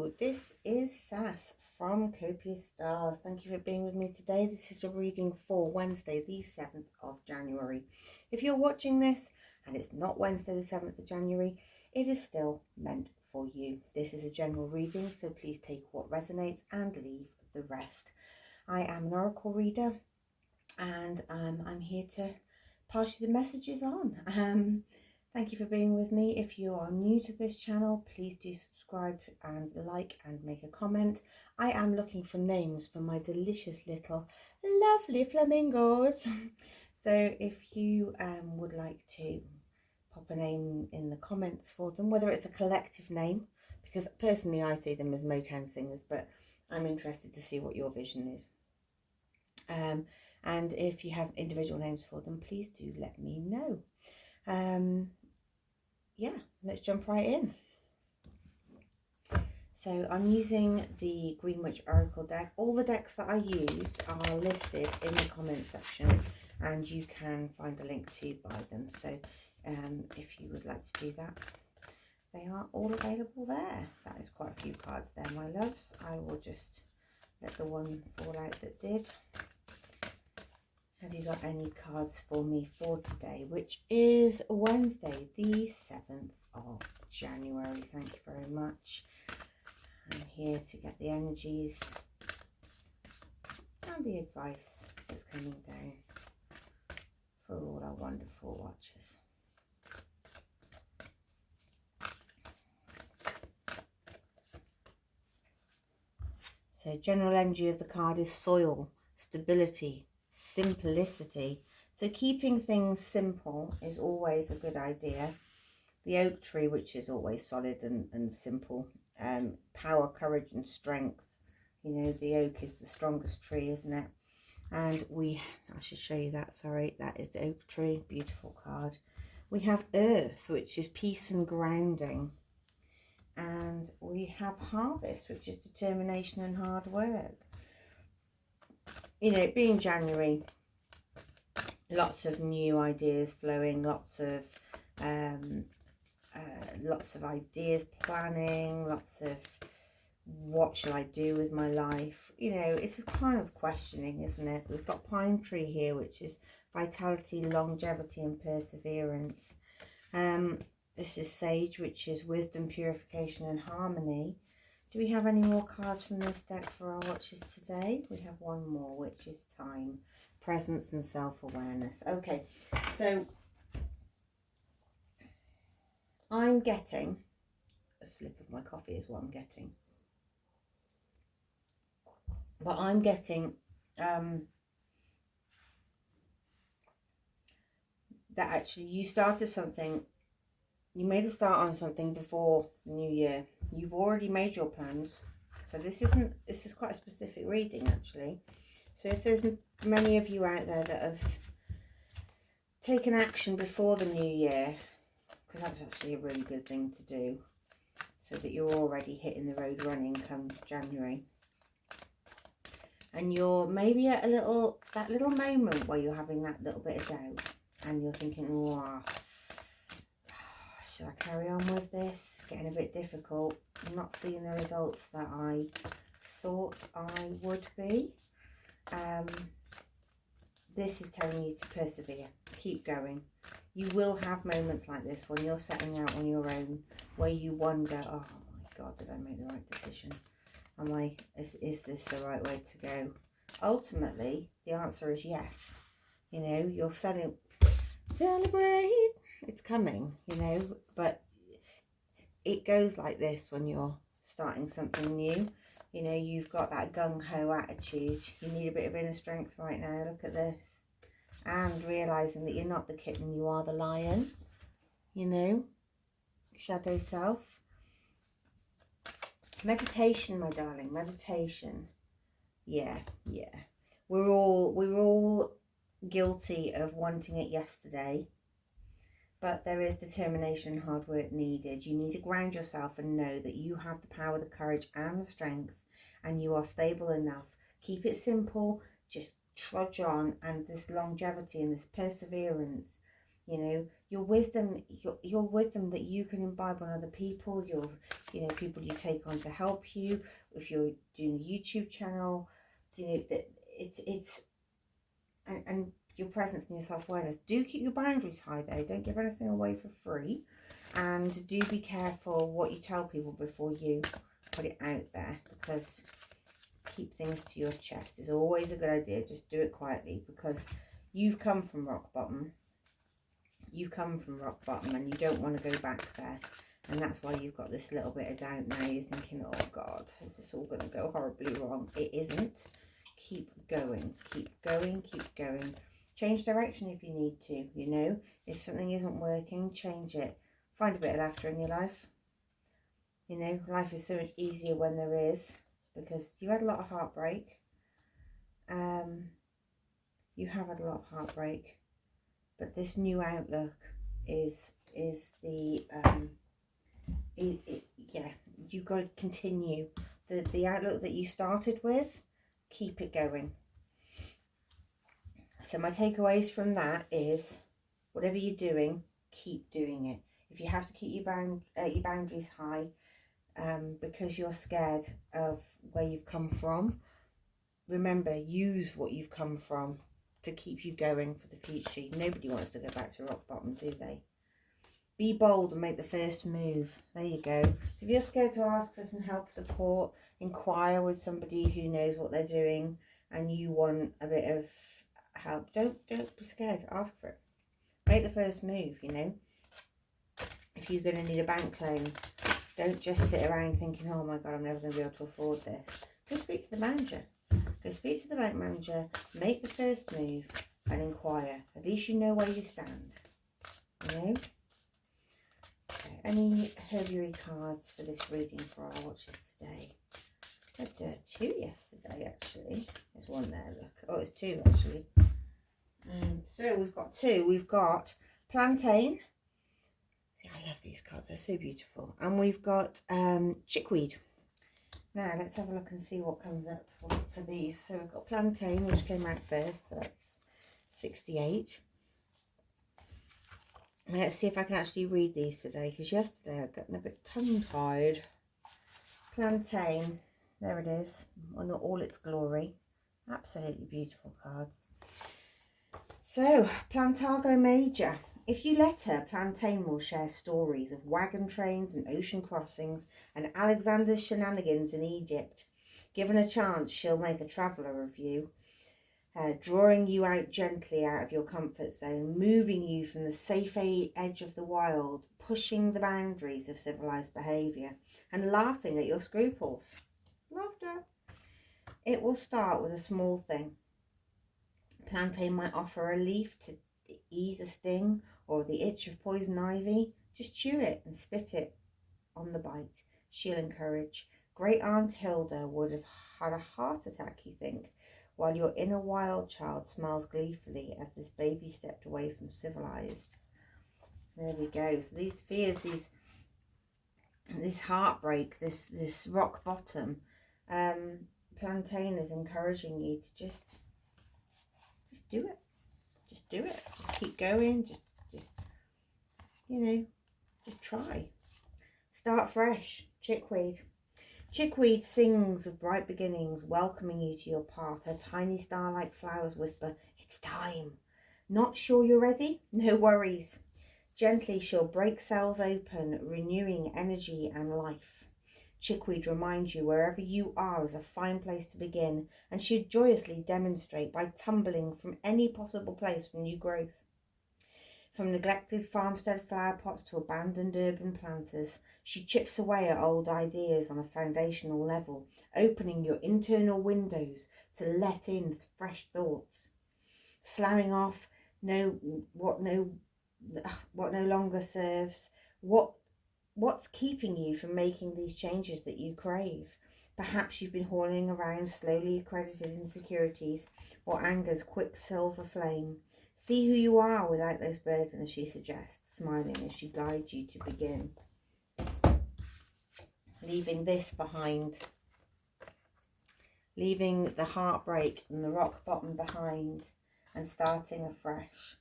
Hello, this is Sass from Copia Star. Thank you for being with me today. This is a reading for Wednesday, the 7th of January. If you're watching this and it's not Wednesday, the 7th of January, it is still meant for you. This is a general reading, so please take what resonates and leave the rest. I am an oracle reader and I'm here to pass you the messages on. Thank you for being with me. If you are new to this channel, please do subscribe and like and make a comment. I am looking for names for my delicious little lovely flamingos. So if you would like to pop a name in the comments for them, whether it's a collective name, because personally I see them as Motown singers, but I'm interested to see what your vision is. And if you have individual names for them, please do let me know. Yeah, let's jump right in. So I'm using the Greenwich Oracle deck. All the decks that I use are listed in the comment section and you can find a link to buy them. So if you would like to do that, they are all available there. That is quite a few cards there, my loves. I will just let the one fall out that did. Have you got any cards for me for today, which is Wednesday, the 7th of January? Thank you very much. I'm here to get the energies and the advice that's coming down for all our wonderful watchers. So general energy of the card is soil, stability, simplicity. So keeping things simple is always a good idea. The oak tree, which is always solid and simple. Power, courage and strength. You know, the oak is the strongest tree, isn't it? And I should show you that, sorry, that is the oak tree. Beautiful card. We have earth, which is peace and grounding. And we have harvest, which is determination and hard work. You know, being January, lots of new ideas flowing, lots of ideas planning, lots of what shall I do with my life. You know, it's a kind of questioning, isn't it? We've got pine tree here, which is vitality, longevity and perseverance. This is sage, which is wisdom, purification and harmony. Do we have any more cards from this deck for our watchers today? We have one more, which is time, presence and self-awareness. Okay, so I'm getting a slip of my coffee is what I'm getting. But I'm getting that actually you started something, you made a start on something before the new year. You've already made your plans. So this is quite a specific reading actually. So if there's many of you out there that have taken action before the new year, because that's actually a really good thing to do, so that you're already hitting the road running come January. And you're maybe at that little moment where you're having that little bit of doubt and you're thinking, oh, should I carry on with this? It's getting a bit difficult. I'm not seeing the results that I thought I would be. This is telling you to persevere, keep going. You will have moments like this when you're setting out on your own, where you wonder, oh my God, did I make the right decision? Is this the right way to go? Ultimately, the answer is yes. You know, you're celebrate, it's coming, you know, but it goes like this when you're starting something new. You know, you've got that gung-ho attitude. You need a bit of inner strength right now. Look at this. And realising that you're not the kitten, you are the lion. You know, shadow self. Meditation, my darling, meditation. Yeah. We're all guilty of wanting it yesterday. But there is determination and hard work needed. You need to ground yourself and know that you have the power, the courage and the strength, and you are stable enough. Keep it simple, just trudge on, and this longevity and this perseverance You know, your wisdom, your wisdom that you can imbibe on other people, your, you know, people you take on to help you. If you're doing a YouTube channel, you know, that it's and your presence and your self-awareness. Do keep your boundaries high though. Don't give anything away for free. And do be careful what you tell people before you put it out there, because keep things to your chest is always a good idea. Just do it quietly, because you've come from rock bottom. You've come from rock bottom and you don't want to go back there. And that's why you've got this little bit of doubt now. You're thinking, oh God, is this all going to go horribly wrong? It isn't. Keep going, keep going, keep going. Change direction if you need to, you know. If something isn't working, change it. Find a bit of laughter in your life. You know, life is so much easier when there is, because you had a lot of heartbreak. You have had a lot of heartbreak. But this new outlook is the yeah, you got to continue the outlook that you started with. Keep it going. So my takeaways from that is, whatever you're doing, keep doing it. If you have to keep your boundaries high, because you're scared of where you've come from, remember, use what you've come from to keep you going for the future. Nobody wants to go back to rock bottom, do they? Be bold and make the first move. There you go. So if you're scared to ask for some help, support, inquire with somebody who knows what they're doing, and you want a bit of help, don't be scared. Ask for it. Make the first move, you know. If you're going to need a bank loan, don't just sit around thinking, oh my God, I'm never going to be able to afford this. Go speak to the manager. Go speak to the bank manager, make the first move and inquire. At least you know where you stand, you know. Okay, any herbiary cards for this reading for our watchers today? I had 2 yesterday, actually. There's one there, look. Oh, it's 2, actually. So we've got 2. We've got plantain. I love these cards. They're so beautiful. And we've got chickweed. Now, let's have a look and see what comes up for these. So we've got plantain, which came out first. So that's 68. And let's see if I can actually read these today, because yesterday I've gotten a bit tongue-tied. Plantain. There it is, in all its glory. Absolutely beautiful cards. So, Plantago Major. If you let her, Plantain will share stories of wagon trains and ocean crossings and Alexander's shenanigans in Egypt. Given a chance, she'll make a traveller of you, drawing you out gently out of your comfort zone, moving you from the safe edge of the wild, pushing the boundaries of civilized behaviour, and laughing at your scruples. Laughter. It will start with a small thing. Plantain might offer a leaf to ease a sting or the itch of poison ivy. Just chew it and spit it on the bite. She'll encourage. Great Aunt Hilda would have had a heart attack, you think, while your inner wild child smiles gleefully as this baby stepped away from civilized. There we go. So these fears, this heartbreak, this rock bottom, Plantain is encouraging you to just do it. Just do it. Just keep going. Just you know, just try. Start fresh. Chickweed. Chickweed sings of bright beginnings, welcoming you to your path. Her tiny star-like flowers whisper, it's time. Not sure you're ready? No worries. Gently she'll break cells open, renewing energy and life. Chickweed reminds you wherever you are is a fine place to begin, and she'd joyously demonstrate by tumbling from any possible place for new growth. From neglected farmstead flower pots to abandoned urban planters, she chips away at old ideas on a foundational level, opening your internal windows to let in fresh thoughts. Slamming off what no longer serves, what's keeping you from making these changes that you crave. Perhaps you've been hauling around slowly accredited insecurities or anger's quick silver flame. See who you are without those burdens, she suggests, smiling as she guides you to begin. Leaving this behind. Leaving the heartbreak and the rock bottom behind and starting afresh.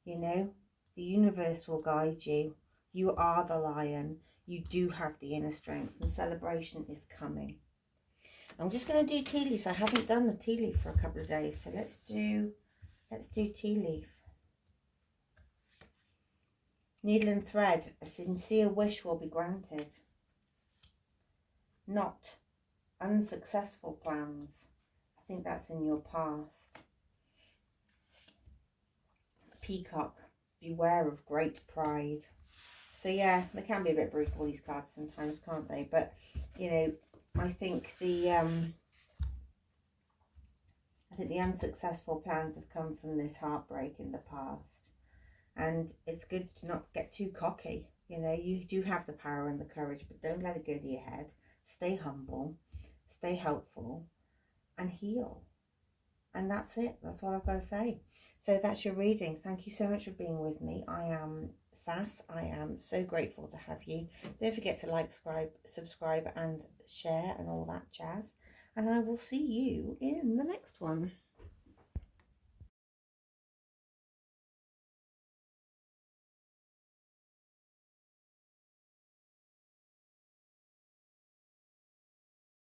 You know, The universe will guide you. You are the lion. You do have the inner strength, and celebration is coming. I'm just going to do tea leaves. I haven't done the tea leaf for a couple of days, so let's do tea leaf. Needle and thread. A sincere wish will be granted. Not unsuccessful plans. I think that's in your past. Peacock. Beware of great pride. So yeah, they can be a bit brutal, these cards sometimes, can't they? But you know, I think the unsuccessful plans have come from this heartbreak in the past, and it's good to not get too cocky. You know, you do have the power and the courage, but don't let it go to your head. Stay humble, stay helpful, and heal. And that's it. That's all I've got to say. So that's your reading. Thank you so much for being with me. I am Sass. I am so grateful to have you. Don't forget to like, subscribe and share and all that jazz. And I will see you in the next one.